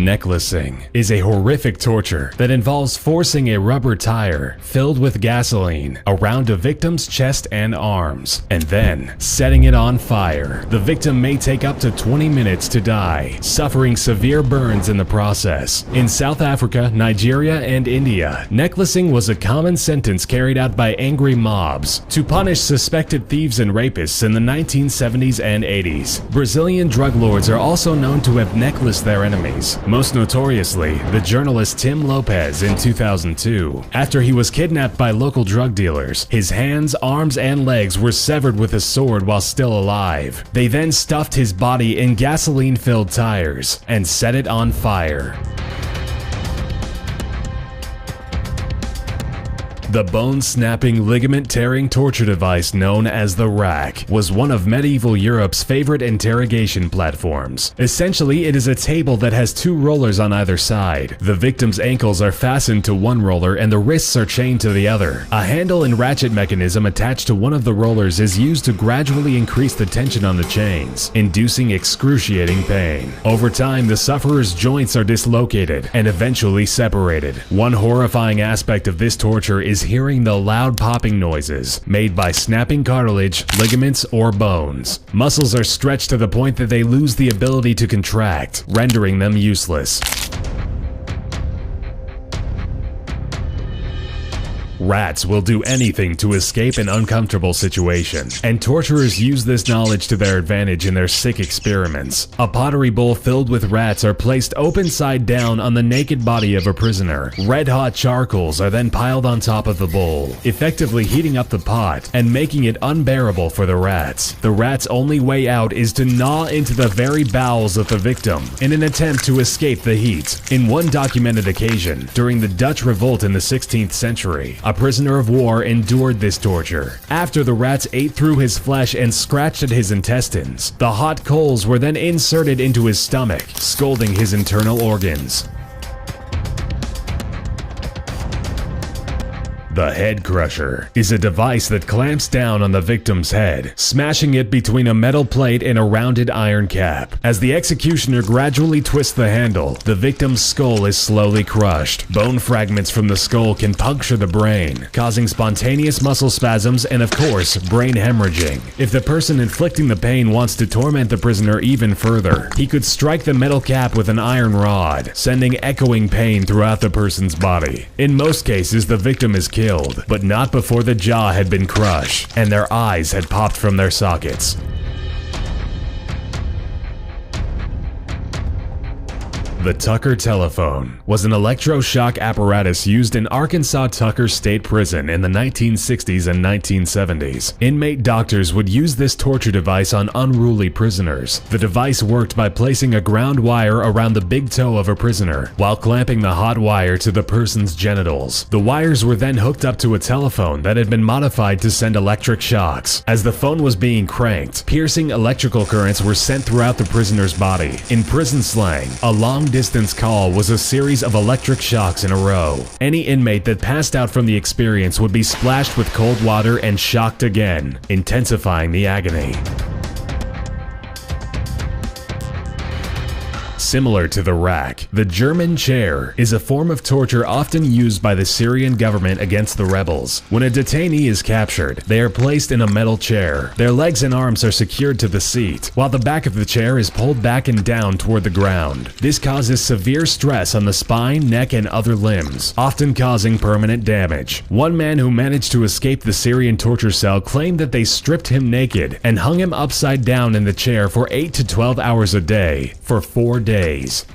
Necklacing is a horrific torture that involves forcing a rubber tire filled with gasoline around a victim's chest and arms, and then setting it on fire. The victim may take up to 20 minutes to die, suffering severe burns in the process. In South Africa, Nigeria, and India, necklacing was a common sentence carried out by angry mobs to punish suspected thieves and rapists in the 1970s and 80s. Brazilian drug lords are also known to have necklaced their enemies, most notoriously the journalist Tim Lopez in 2002. After he was kidnapped by local drug dealers, his hands, arms, and legs were severed with a sword while still alive. They then stuffed his body in gasoline-filled tires and set it on fire. The bone-snapping, ligament-tearing torture device known as the rack was one of medieval Europe's favorite interrogation platforms. Essentially, it is a table that has two rollers on either side. The victim's ankles are fastened to one roller and the wrists are chained to the other. A handle and ratchet mechanism attached to one of the rollers is used to gradually increase the tension on the chains, inducing excruciating pain. Over time, the sufferer's joints are dislocated and eventually separated. One horrifying aspect of this torture is hearing the loud popping noises made by snapping cartilage, ligaments, or bones. Muscles are stretched to the point that they lose the ability to contract, rendering them useless. Rats will do anything to escape an uncomfortable situation, and torturers use this knowledge to their advantage in their sick experiments. A pottery bowl filled with rats are placed open side down on the naked body of a prisoner. Red-hot charcoals are then piled on top of the bowl, effectively heating up the pot and making it unbearable for the rats. The rats' only way out is to gnaw into the very bowels of the victim in an attempt to escape the heat. In one documented occasion, during the Dutch revolt in the 16th century, a prisoner of war endured this torture. After the rats ate through his flesh and scratched at his intestines, the hot coals were then inserted into his stomach, scalding his internal organs. The head crusher is a device that clamps down on the victim's head, smashing it between a metal plate and a rounded iron cap. As the executioner gradually twists the handle, the victim's skull is slowly crushed. Bone fragments from the skull can puncture the brain, causing spontaneous muscle spasms and, of course, brain hemorrhaging. If the person inflicting the pain wants to torment the prisoner even further, he could strike the metal cap with an iron rod, sending echoing pain throughout the person's body. In most cases, the victim is killed, but not before the jaw had been crushed and their eyes had popped from their sockets. The Tucker telephone was an electroshock apparatus used in Arkansas Tucker State Prison in the 1960s and 1970s. Inmate doctors would use this torture device on unruly prisoners. The device worked by placing a ground wire around the big toe of a prisoner while clamping the hot wire to the person's genitals. The wires were then hooked up to a telephone that had been modified to send electric shocks. As the phone was being cranked, piercing electrical currents were sent throughout the prisoner's body. In prison slang, a long-distance call was a series of electric shocks in a row. Any inmate that passed out from the experience would be splashed with cold water and shocked again, intensifying the agony. Similar to the rack, the German chair is a form of torture often used by the Syrian government against the rebels. When a detainee is captured, they are placed in a metal chair. Their legs and arms are secured to the seat, while the back of the chair is pulled back and down toward the ground. This causes severe stress on the spine, neck, and other limbs, often causing permanent damage. One man who managed to escape the Syrian torture cell claimed that they stripped him naked and hung him upside down in the chair for 8 to 12 hours a day for 4 days.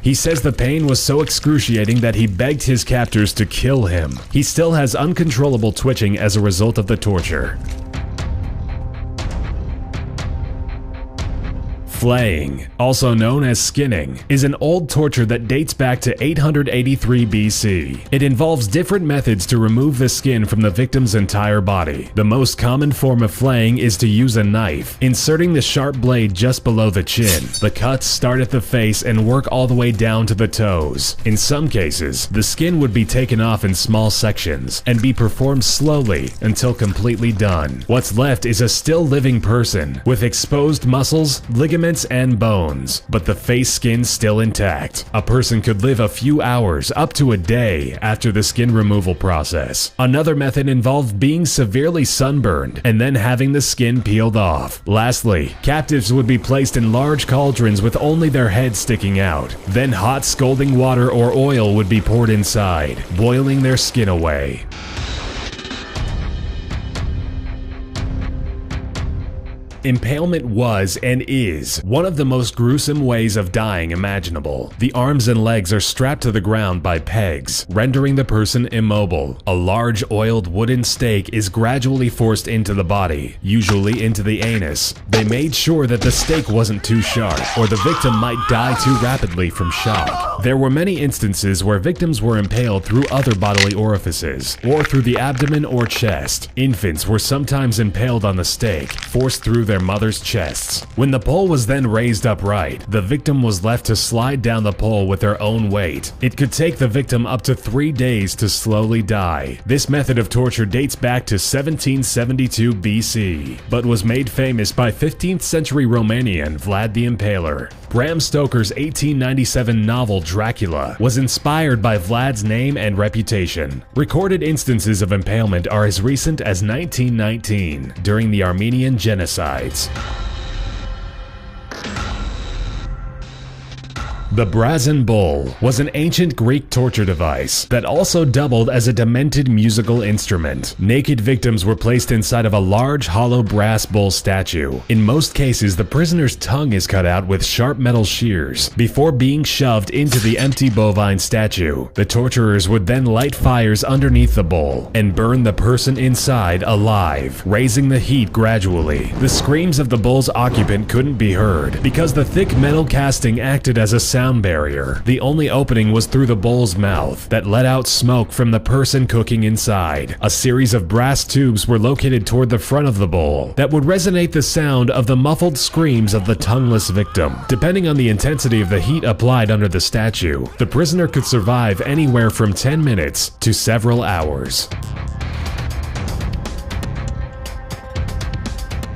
He says the pain was so excruciating that he begged his captors to kill him. He still has uncontrollable twitching as a result of the torture. Flaying, also known as skinning, is an old torture that dates back to 883 BC. It involves different methods to remove the skin from the victim's entire body. The most common form of flaying is to use a knife, inserting the sharp blade just below the chin. The cuts start at the face and work all the way down to the toes. In some cases, the skin would be taken off in small sections and be performed slowly until completely done. What's left is a still living person with exposed muscles, ligaments, ligaments and bones, but the face skin still intact. A person could live a few hours up to a day after the skin removal process. Another method involved being severely sunburned and then having the skin peeled off. Lastly, captives would be placed in large cauldrons with only their heads sticking out. Then hot scalding water or oil would be poured inside, boiling their skin away. Impalement was and is one of the most gruesome ways of dying imaginable. The arms and legs are strapped to the ground by pegs, rendering the person immobile. A large oiled wooden stake is gradually forced into the body, usually into the anus. They made sure that the stake wasn't too sharp, or the victim might die too rapidly from shock. There were many instances where victims were impaled through other bodily orifices, or through the abdomen or chest. Infants were sometimes impaled on the stake, forced through their mother's chests. When the pole was then raised upright, the victim was left to slide down the pole with their own weight. It could take the victim up to 3 days to slowly die. This method of torture dates back to 1772 BC, but was made famous by 15th century Romanian Vlad the Impaler. Bram Stoker's 1897 novel Dracula was inspired by Vlad's name and reputation. Recorded instances of impalement are as recent as 1919, during the Armenian genocides. The brazen bull was an ancient Greek torture device that also doubled as a demented musical instrument. Naked victims were placed inside of a large hollow brass bull statue. In most cases, the prisoner's tongue is cut out with sharp metal shears before being shoved into the empty bovine statue. The torturers would then light fires underneath the bull and burn the person inside alive, raising the heat gradually. The screams of the bull's occupant couldn't be heard because the thick metal casting acted as a sound barrier. The only opening was through the bull's mouth that let out smoke from the person cooking inside. A series of brass tubes were located toward the front of the bull that would resonate the sound of the muffled screams of the tongueless victim. Depending on the intensity of the heat applied under the statue, the prisoner could survive anywhere from 10 minutes to several hours.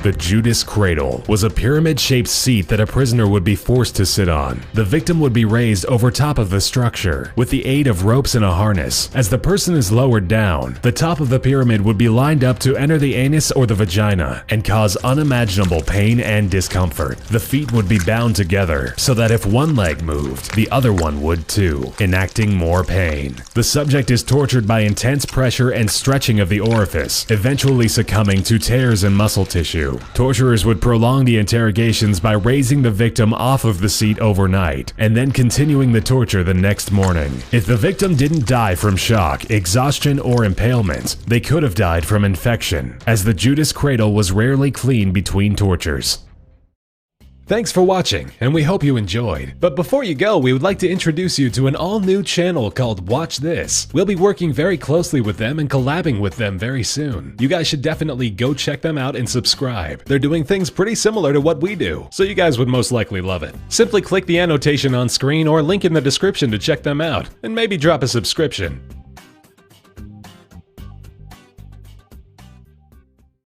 The Judas cradle was a pyramid-shaped seat that a prisoner would be forced to sit on. The victim would be raised over top of the structure with the aid of ropes and a harness. As the person is lowered down, the top of the pyramid would be lined up to enter the anus or the vagina and cause unimaginable pain and discomfort. The feet would be bound together so that if one leg moved, the other one would too, enacting more pain. The subject is tortured by intense pressure and stretching of the orifice, eventually succumbing to tears in muscle tissue. Torturers would prolong the interrogations by raising the victim off of the seat overnight and then continuing the torture the next morning. If the victim didn't die from shock, exhaustion, or impalement, they could have died from infection, as the Judas cradle was rarely clean between tortures. Thanks for watching, and we hope you enjoyed. But before you go, we would like to introduce you to an all-new channel called Watch This. We'll be working very closely with them and collabing with them very soon. You guys should definitely go check them out and subscribe. They're doing things pretty similar to what we do, so you guys would most likely love it. Simply click the annotation on screen or link in the description to check them out, and maybe drop a subscription.